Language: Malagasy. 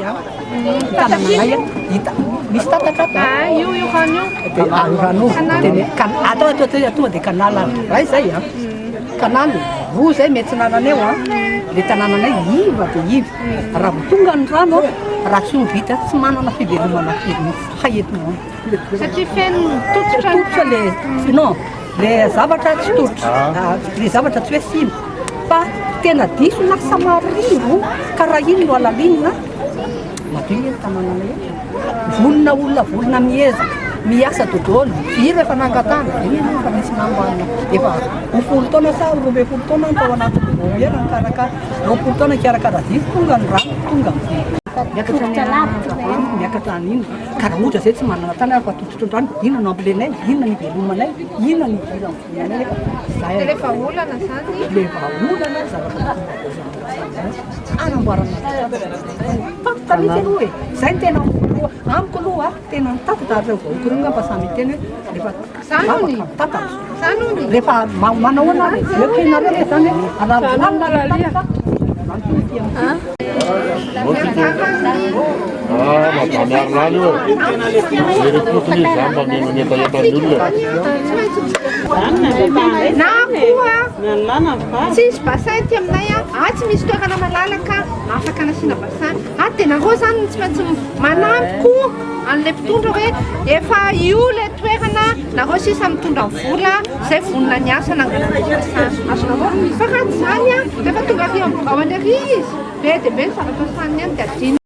aty tanananay hita misy tatatra io rano io rano atao tonga de canal ray zay a canal roa zay mety nanana eo a le tanànanay iva de iva raha vo tonga ny rano raha tsy ho vita tsy manana fivelomana haentinao satria feno tototra tototra le non le zavatra tsy tototra le zavatra tsy hoe simba fa tena diso na samarivo karaha iny no alalinina madio ny tanànanay volona olona volona miasa dodolo firy efa nangatana fa misy nambana efa 20 taona sa 20 taona ny tao anaty era ny karakara 20 taona karakara diso tonga ny rano tonga miakatra an'iny karaha ohatra zay tsy manana tany fa tototr'andrano inona no ampilenay inona ny velomanay inona ny viranay zay rehefa olana zany rehefa olana zavatra anamboarana fa misy aloha zay ny tena amiko aloha tena nitatatra reo vaokoronga mba samy teny hoe rehefa sanony tatatra sanony rehefa manao anare ekenareo le zany araha Madame Arlano, j'ai retrouvé les jambes, mais on n'est pas na koa tsisy basaity aminay tsy misy toerana malalaka afaka nasina basany de nareo zany tsy maintsy manampy koa an'le mpitondra hoe efa io le toerana nareo sisa mitondra vola zay vonona ny asa nanganabasany azonareo fa raha tsy zany rehefa tonga ao an'lery izy be de be ny zavatra saniny any de adiny